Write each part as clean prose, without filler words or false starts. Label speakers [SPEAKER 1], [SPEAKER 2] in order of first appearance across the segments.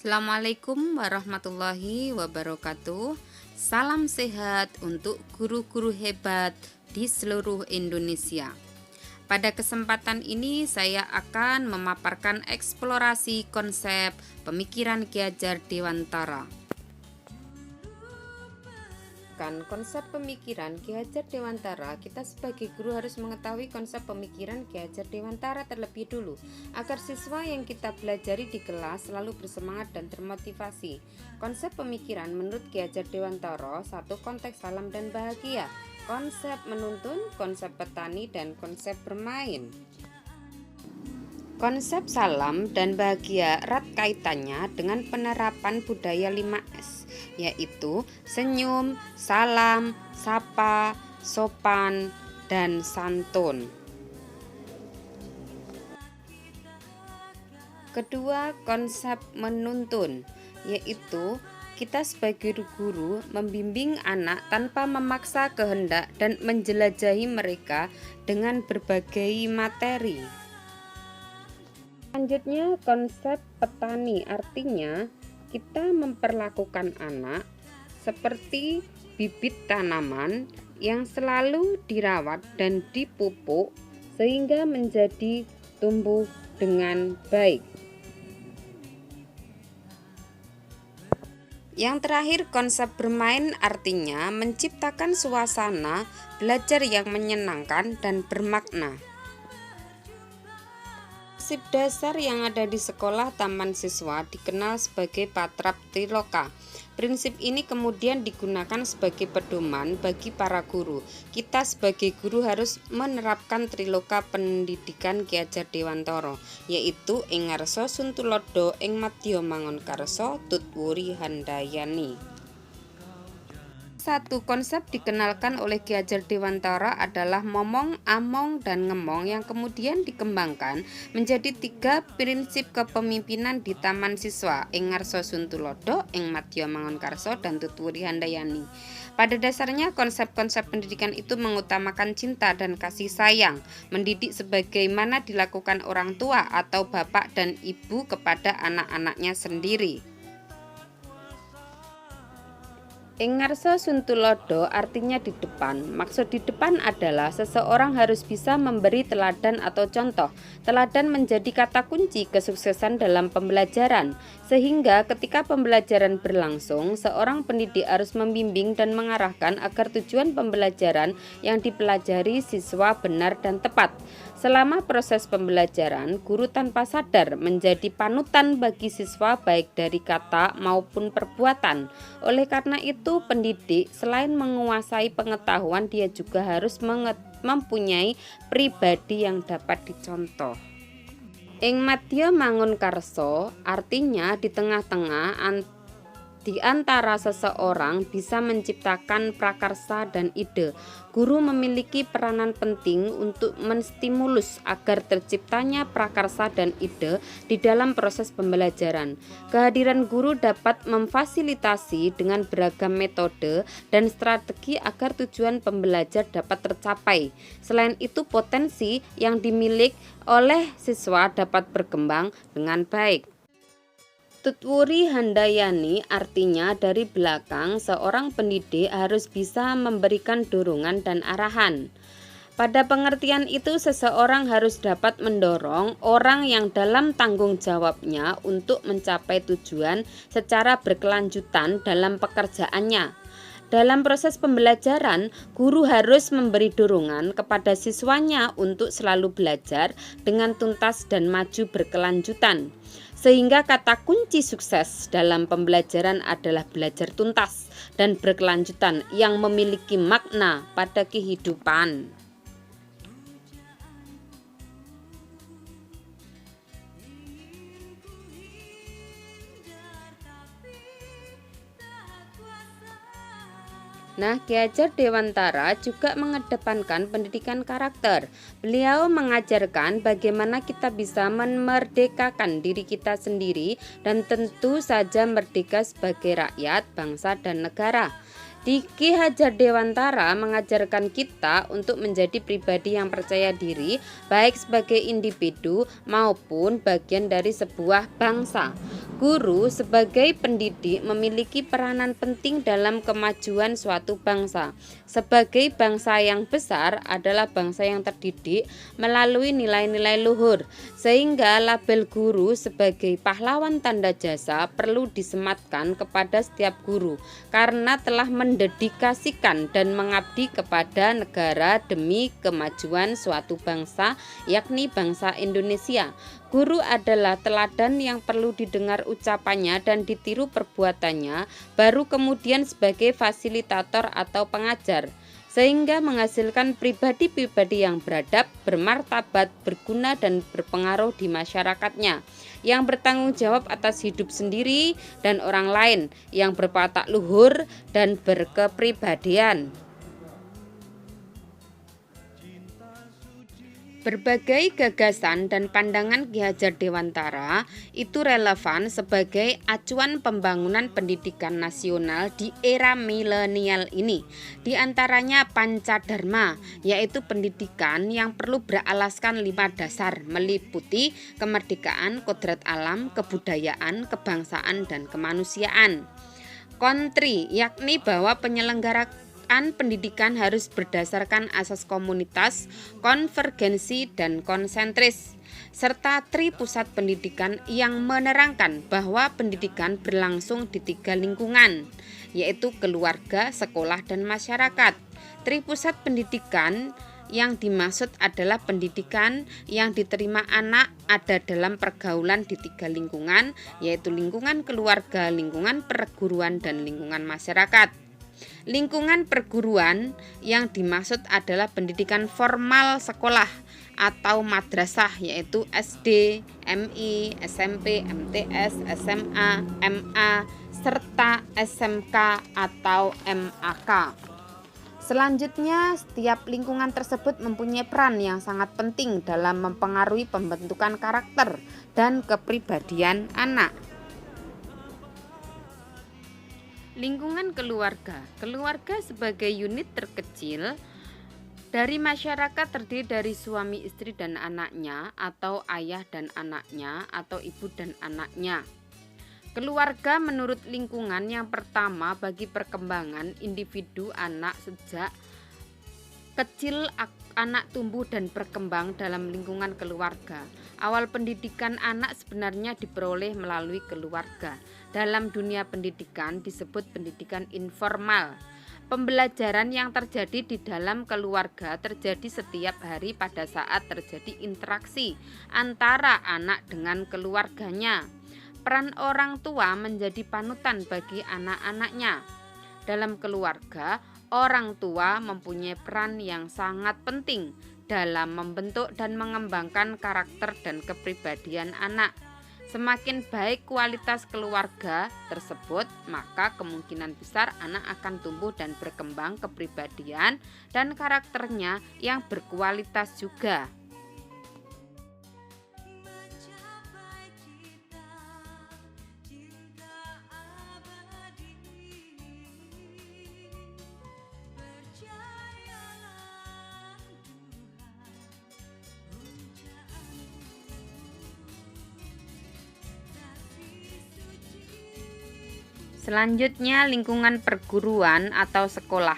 [SPEAKER 1] Assalamualaikum warahmatullahi wabarakatuh. Salam sehat untuk guru-guru hebat di seluruh Indonesia. Pada kesempatan ini saya akan memaparkan eksplorasi konsep pemikiran Ki Hajar Dewantara. Konsep pemikiran Ki Hajar Dewantara, kita sebagai guru harus mengetahui konsep pemikiran Ki Hajar Dewantara terlebih dulu, agar siswa yang kita pelajari di kelas selalu bersemangat dan termotivasi. Konsep pemikiran menurut Ki Hajar Dewantara, satu konteks salam dan bahagia, konsep menuntun, konsep petani, dan konsep bermain. Konsep salam dan bahagia erat kaitannya dengan penerapan budaya 5S, yaitu senyum, salam, sapa, sopan, dan santun. Kedua, konsep menuntun, yaitu kita sebagai guru membimbing anak tanpa memaksa kehendak dan menjelajahi mereka dengan berbagai materi. Selanjutnya, konsep petani, artinya kita memperlakukan anak seperti bibit tanaman yang selalu dirawat dan dipupuk sehingga menjadi tumbuh dengan baik. Yang terakhir, konsep bermain, artinya menciptakan suasana belajar yang menyenangkan dan bermakna. Prinsip dasar yang ada di sekolah taman siswa dikenal sebagai Patrap Triloka. Prinsip ini kemudian digunakan sebagai pedoman bagi para guru. Kita sebagai guru harus menerapkan Triloka pendidikan Ki Hajar Dewantara, yaitu ing ngarsa Suntulodo, ing madya mangunkarsa tutwuri handayani. Satu konsep dikenalkan oleh Ki Hajar Dewantara adalah momong, among, dan ngemong yang kemudian dikembangkan menjadi 3 prinsip kepemimpinan di taman siswa, ing ngarsa Suntulodo, ing madya mangunkarsa, dan tutwuri handayani. Pada dasarnya konsep-konsep pendidikan itu mengutamakan cinta dan kasih sayang, mendidik sebagaimana dilakukan orang tua atau bapak dan ibu kepada anak-anaknya sendiri. Ing ngarsa Suntulodo artinya di depan. Maksud di depan adalah seseorang harus bisa memberi teladan atau contoh. Teladan menjadi kata kunci kesuksesan dalam pembelajaran. Sehingga ketika pembelajaran berlangsung, seorang pendidik harus membimbing dan mengarahkan agar tujuan pembelajaran yang dipelajari siswa benar dan tepat. Selama proses pembelajaran, guru tanpa sadar menjadi panutan bagi siswa baik dari kata maupun perbuatan. Oleh karena itu, pendidik selain menguasai pengetahuan, dia juga harus mempunyai pribadi yang dapat dicontoh. Ing madya mangunkarsa artinya di tengah-tengah di antara seseorang bisa menciptakan prakarsa dan ide. Guru memiliki peranan penting untuk menstimulus agar terciptanya prakarsa dan ide di dalam proses pembelajaran. Kehadiran guru dapat memfasilitasi dengan beragam metode dan strategi agar tujuan pembelajar dapat tercapai. Selain itu, potensi yang dimiliki oleh siswa dapat berkembang dengan baik. Tutwuri handayani artinya dari belakang seorang pendidik harus bisa memberikan dorongan dan arahan. Pada pengertian itu, seseorang harus dapat mendorong orang yang dalam tanggung jawabnya untuk mencapai tujuan secara berkelanjutan dalam pekerjaannya. Dalam proses pembelajaran, guru harus memberi dorongan kepada siswanya untuk selalu belajar dengan tuntas dan maju berkelanjutan. Sehingga kata kunci sukses dalam pembelajaran adalah belajar tuntas dan berkelanjutan yang memiliki makna pada kehidupan. Nah, Ki Hajar Dewantara juga mengedepankan pendidikan karakter. Beliau mengajarkan bagaimana kita bisa memerdekakan diri kita sendiri dan tentu saja merdeka sebagai rakyat, bangsa, dan negara. Ki Hajar Dewantara mengajarkan kita untuk menjadi pribadi yang percaya diri, baik sebagai individu maupun bagian dari sebuah bangsa. Guru sebagai pendidik memiliki peranan penting dalam kemajuan suatu bangsa. Sebagai bangsa yang besar adalah bangsa yang terdidik melalui nilai-nilai luhur, sehingga label guru sebagai pahlawan tanda jasa perlu disematkan kepada setiap guru karena telah mendedikasikan dan mengabdi kepada negara demi kemajuan suatu bangsa, yakni bangsa Indonesia. Guru adalah teladan yang perlu didengar ucapannya dan ditiru perbuatannya, baru kemudian sebagai fasilitator atau pengajar, sehingga menghasilkan pribadi-pribadi yang beradab, bermartabat, berguna dan berpengaruh di masyarakatnya, yang bertanggung jawab atas hidup sendiri dan orang lain, yang berwatak luhur dan berkepribadian. Berbagai gagasan dan pandangan Ki Hajar Dewantara itu relevan sebagai acuan pembangunan pendidikan nasional di era milenial ini. Di antaranya Pancadharma, yaitu pendidikan yang perlu beralaskan 5 dasar, meliputi kemerdekaan, kodrat alam, kebudayaan, kebangsaan, dan kemanusiaan. Kontri, yakni bahwa penyelenggaraan pendidikan harus berdasarkan asas komunitas, konvergensi, dan konsentris, serta tri pusat pendidikan yang menerangkan bahwa pendidikan berlangsung di 3 lingkungan, yaitu keluarga, sekolah, dan masyarakat. Tri pusat pendidikan yang dimaksud adalah pendidikan yang diterima anak ada dalam pergaulan di 3 lingkungan, yaitu lingkungan keluarga, lingkungan perguruan, dan lingkungan masyarakat. Lingkungan perguruan yang dimaksud adalah pendidikan formal sekolah atau madrasah, yaitu SD, MI, SMP, MTS, SMA, MA, serta SMK atau MAK. Selanjutnya, setiap lingkungan tersebut mempunyai peran yang sangat penting dalam mempengaruhi pembentukan karakter dan kepribadian anak. Lingkungan keluarga. Keluarga sebagai unit terkecil dari masyarakat terdiri dari suami, istri, dan anaknya, atau ayah dan anaknya, atau ibu dan anaknya. Keluarga menurut lingkungan yang pertama bagi perkembangan individu anak sejak kecil. Anak tumbuh dan berkembang dalam lingkungan keluarga. Awal pendidikan anak sebenarnya diperoleh melalui keluarga. Dalam dunia pendidikan disebut pendidikan informal. Pembelajaran yang terjadi di dalam keluarga terjadi setiap hari pada saat terjadi interaksi antara anak dengan keluarganya. Peran orang tua menjadi panutan bagi anak-anaknya. Dalam keluarga, orang tua mempunyai peran yang sangat penting dalam membentuk dan mengembangkan karakter dan kepribadian anak. Semakin baik kualitas keluarga tersebut, maka kemungkinan besar anak akan tumbuh dan berkembang kepribadian dan karakternya yang berkualitas juga. Selanjutnya, lingkungan perguruan atau sekolah.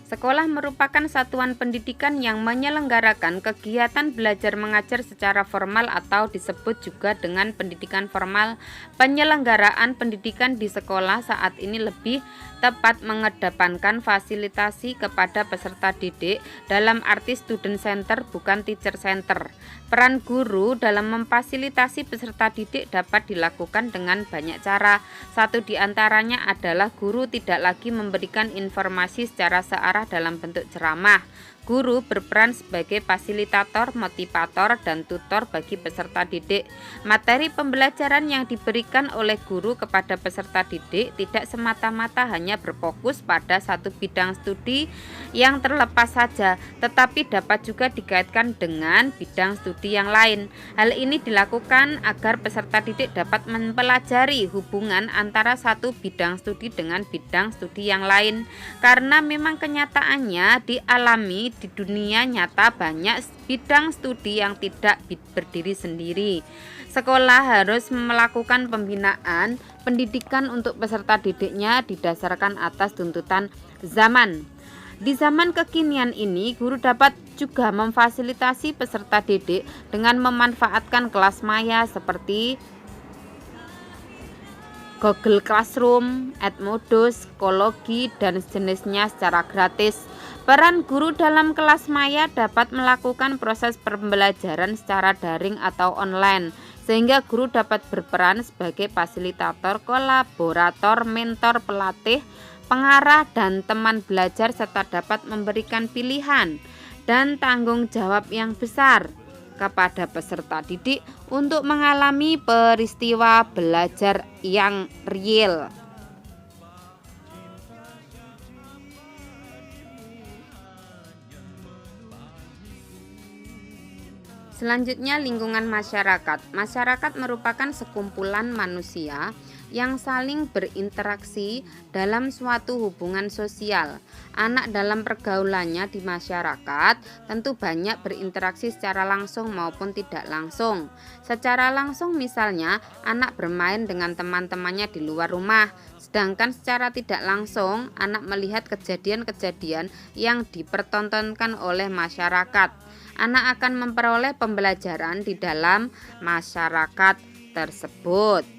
[SPEAKER 1] Sekolah merupakan satuan pendidikan yang menyelenggarakan kegiatan belajar mengajar secara formal atau disebut juga dengan pendidikan formal. Penyelenggaraan pendidikan di sekolah saat ini lebih tepat mengedepankan fasilitasi kepada peserta didik dalam arti student center bukan teacher center. Peran guru dalam memfasilitasi peserta didik dapat dilakukan dengan banyak cara. Satu di antaranya adalah guru tidak lagi memberikan informasi secara searah dalam bentuk ceramah. Guru berperan sebagai fasilitator, motivator, dan tutor bagi peserta didik. Materi pembelajaran yang diberikan oleh guru kepada peserta didik tidak semata-mata hanya berfokus pada satu bidang studi yang terlepas saja, tetapi dapat juga dikaitkan dengan bidang studi yang lain. Hal ini dilakukan agar peserta didik dapat mempelajari hubungan antara satu bidang studi dengan bidang studi yang lain, karena memang kenyataannya dialami di dunia nyata banyak bidang studi yang tidak berdiri sendiri. Sekolah harus melakukan pembinaan pendidikan untuk peserta didiknya didasarkan atas tuntutan zaman. Di zaman kekinian ini, guru dapat juga memfasilitasi peserta didik dengan memanfaatkan kelas maya seperti Google Classroom, Edmodo, Schoology, dan sejenisnya secara gratis. Peran guru dalam kelas maya dapat melakukan proses pembelajaran secara daring atau online, sehingga guru dapat berperan sebagai fasilitator, kolaborator, mentor, pelatih, pengarah, dan teman belajar, serta dapat memberikan pilihan dan tanggung jawab yang besar kepada peserta didik untuk mengalami peristiwa belajar yang real. Selanjutnya, lingkungan masyarakat. Masyarakat merupakan sekumpulan manusia yang saling berinteraksi dalam suatu hubungan sosial. Anak dalam pergaulannya di masyarakat tentu banyak berinteraksi secara langsung maupun tidak langsung. Secara langsung misalnya anak bermain dengan teman-temannya di luar rumah, sedangkan secara tidak langsung anak melihat kejadian-kejadian yang dipertontonkan oleh masyarakat. Anak akan memperoleh pembelajaran di dalam masyarakat tersebut.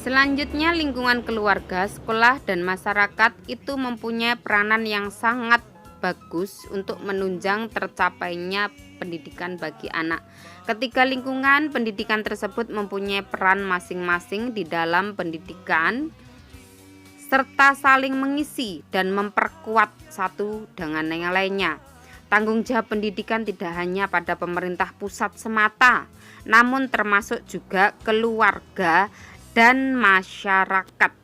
[SPEAKER 1] Selanjutnya, lingkungan keluarga, sekolah, dan masyarakat itu mempunyai peranan yang sangat bagus untuk menunjang tercapainya pendidikan bagi anak. Ketiga lingkungan pendidikan tersebut mempunyai peran masing-masing di dalam pendidikan serta saling mengisi dan memperkuat satu dengan yang lainnya. Tanggung jawab pendidikan tidak hanya pada pemerintah pusat semata, namun termasuk juga keluarga dan masyarakat.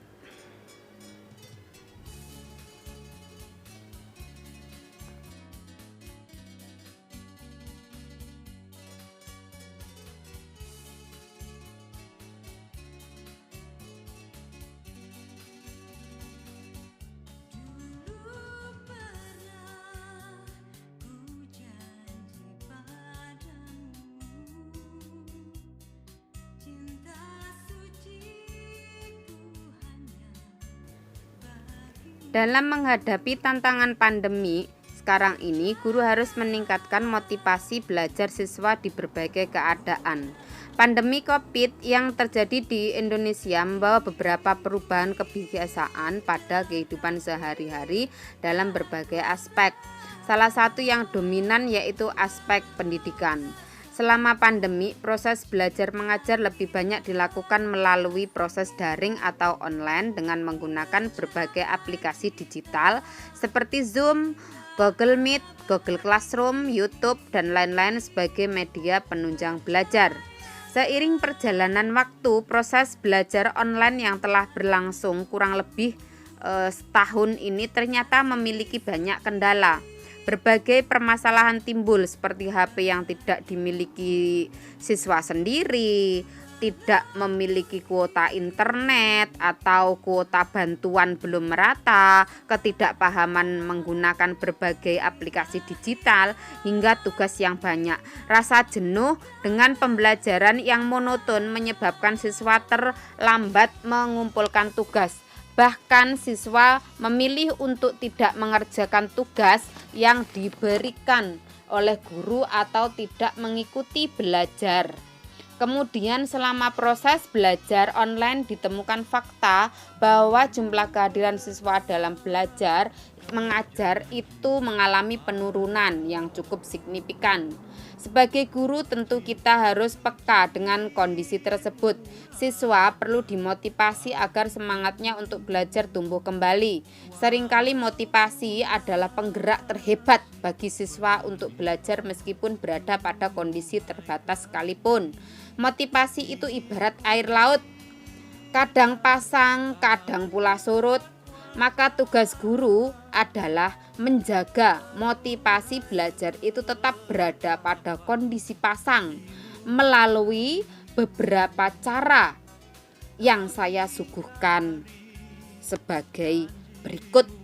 [SPEAKER 1] Dalam menghadapi tantangan pandemi sekarang ini, guru harus meningkatkan motivasi belajar siswa di berbagai keadaan. Pandemi COVID yang terjadi di Indonesia membawa beberapa perubahan kebiasaan pada kehidupan sehari-hari dalam berbagai aspek. Salah satu yang dominan yaitu aspek pendidikan. Selama pandemi, proses belajar mengajar lebih banyak dilakukan melalui proses daring atau online dengan menggunakan berbagai aplikasi digital seperti Zoom, Google Meet, Google Classroom, YouTube, dan lain-lain sebagai media penunjang belajar. Seiring perjalanan waktu, proses belajar online yang telah berlangsung kurang lebih setahun ini ternyata memiliki banyak kendala. Berbagai permasalahan timbul seperti HP yang tidak dimiliki siswa sendiri, tidak memiliki kuota internet atau kuota bantuan belum merata, ketidakpahaman menggunakan berbagai aplikasi digital, hingga tugas yang banyak. Rasa jenuh dengan pembelajaran yang monoton menyebabkan siswa terlambat mengumpulkan tugas. Bahkan siswa memilih untuk tidak mengerjakan tugas yang diberikan oleh guru atau tidak mengikuti belajar. Kemudian selama proses belajar online ditemukan fakta bahwa jumlah kehadiran siswa dalam belajar mengajar itu mengalami penurunan yang cukup signifikan. Sebagai guru tentu kita harus peka dengan kondisi tersebut. Siswa perlu dimotivasi agar semangatnya untuk belajar tumbuh kembali. Seringkali motivasi adalah penggerak terhebat bagi siswa untuk belajar meskipun berada pada kondisi terbatas sekalipun. Motivasi itu ibarat air laut, kadang pasang, kadang pula surut. Maka tugas guru adalah menjaga motivasi belajar itu tetap berada pada kondisi pasang melalui beberapa cara yang saya suguhkan sebagai berikut.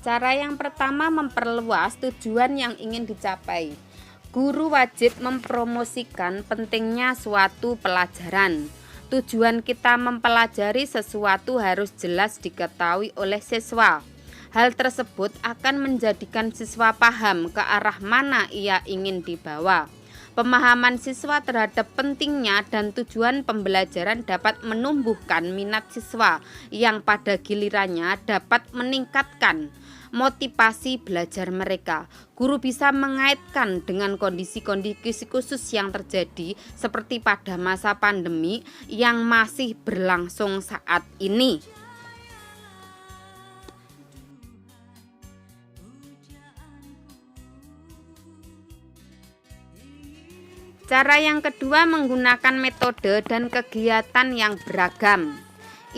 [SPEAKER 1] Cara yang pertama, memperluas tujuan yang ingin dicapai. Guru wajib mempromosikan pentingnya suatu pelajaran. Tujuan kita mempelajari sesuatu harus jelas diketahui oleh siswa. Hal tersebut akan menjadikan siswa paham ke arah mana ia ingin dibawa. Pemahaman siswa terhadap pentingnya dan tujuan pembelajaran dapat menumbuhkan minat siswa yang pada gilirannya dapat meningkatkan motivasi belajar mereka. Guru bisa mengaitkan dengan kondisi-kondisi khusus yang terjadi seperti pada masa pandemi yang masih berlangsung saat ini. Cara yang kedua, menggunakan metode dan kegiatan yang beragam.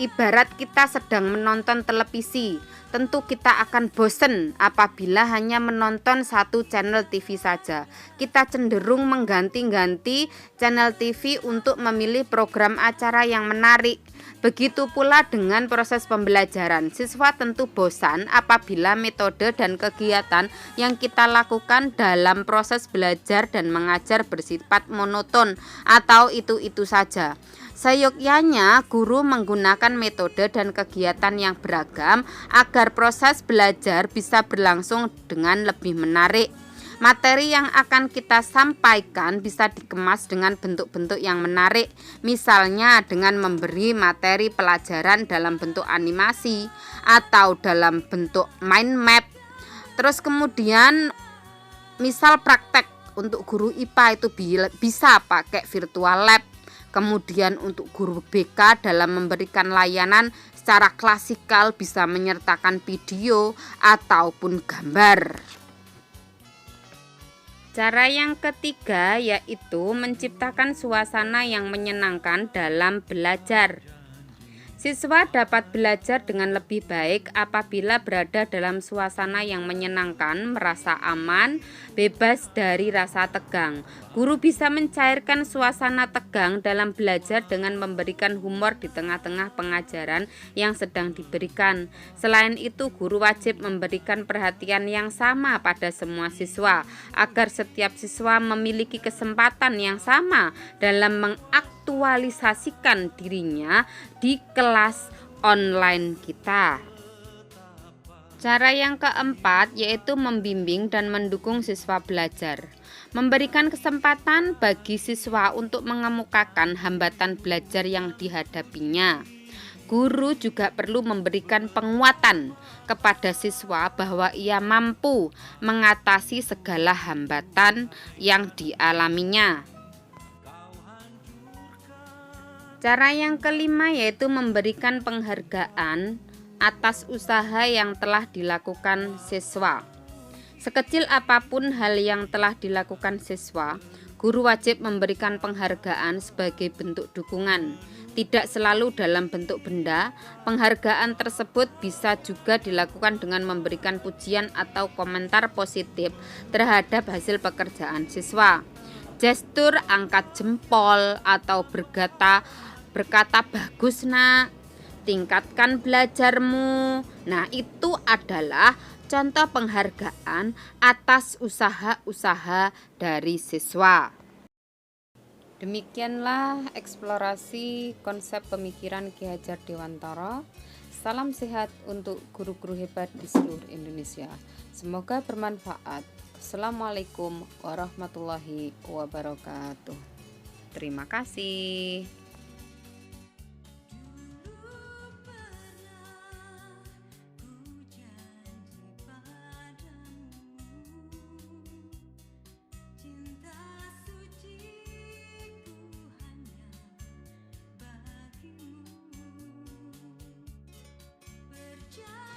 [SPEAKER 1] Ibarat kita sedang menonton televisi, tentu kita akan bosen apabila hanya menonton satu channel TV saja. Kita cenderung mengganti-ganti channel TV untuk memilih program acara yang menarik. Begitu pula dengan proses pembelajaran. Siswa tentu bosan apabila metode dan kegiatan yang kita lakukan dalam proses belajar dan mengajar bersifat monoton atau itu-itu saja. Seyogyanya guru menggunakan metode dan kegiatan yang beragam agar proses belajar bisa berlangsung dengan lebih menarik. Materi yang akan kita sampaikan bisa dikemas dengan bentuk-bentuk yang menarik, misalnya dengan memberi materi pelajaran dalam bentuk animasi atau dalam bentuk mind map. Terus kemudian misal praktek untuk guru IPA itu bisa pakai virtual lab. Kemudian untuk guru BK dalam memberikan layanan secara klasikal bisa menyertakan video ataupun gambar. Cara yang ketiga yaitu menciptakan suasana yang menyenangkan dalam belajar. Siswa dapat belajar dengan lebih baik apabila berada dalam suasana yang menyenangkan, merasa aman, bebas dari rasa tegang. Guru bisa mencairkan suasana tegang dalam belajar dengan memberikan humor di tengah-tengah pengajaran yang sedang diberikan. Selain itu, guru wajib memberikan perhatian yang sama pada semua siswa, agar setiap siswa memiliki kesempatan yang sama dalam mengaktualisasikan dirinya di kelas online kita. Cara yang keempat yaitu membimbing dan mendukung siswa belajar. Memberikan kesempatan bagi siswa untuk mengemukakan hambatan belajar yang dihadapinya. Guru juga perlu memberikan penguatan kepada siswa bahwa ia mampu mengatasi segala hambatan yang dialaminya. Cara yang kelima yaitu memberikan penghargaan atas usaha yang telah dilakukan siswa. Sekecil apapun hal yang telah dilakukan siswa, guru wajib memberikan penghargaan sebagai bentuk dukungan. Tidak selalu dalam bentuk benda, penghargaan tersebut bisa juga dilakukan dengan memberikan pujian atau komentar positif terhadap hasil pekerjaan siswa. Gestur angkat jempol atau berkata bagus nak, tingkatkan belajarmu. Nah, itu adalah contoh penghargaan atas usaha-usaha dari siswa. Demikianlah eksplorasi konsep pemikiran Ki Hajar Dewantara. Salam sehat untuk guru-guru hebat di seluruh Indonesia. Semoga bermanfaat. Assalamualaikum warahmatullahi wabarakatuh. Terima kasih.
[SPEAKER 2] Berjalan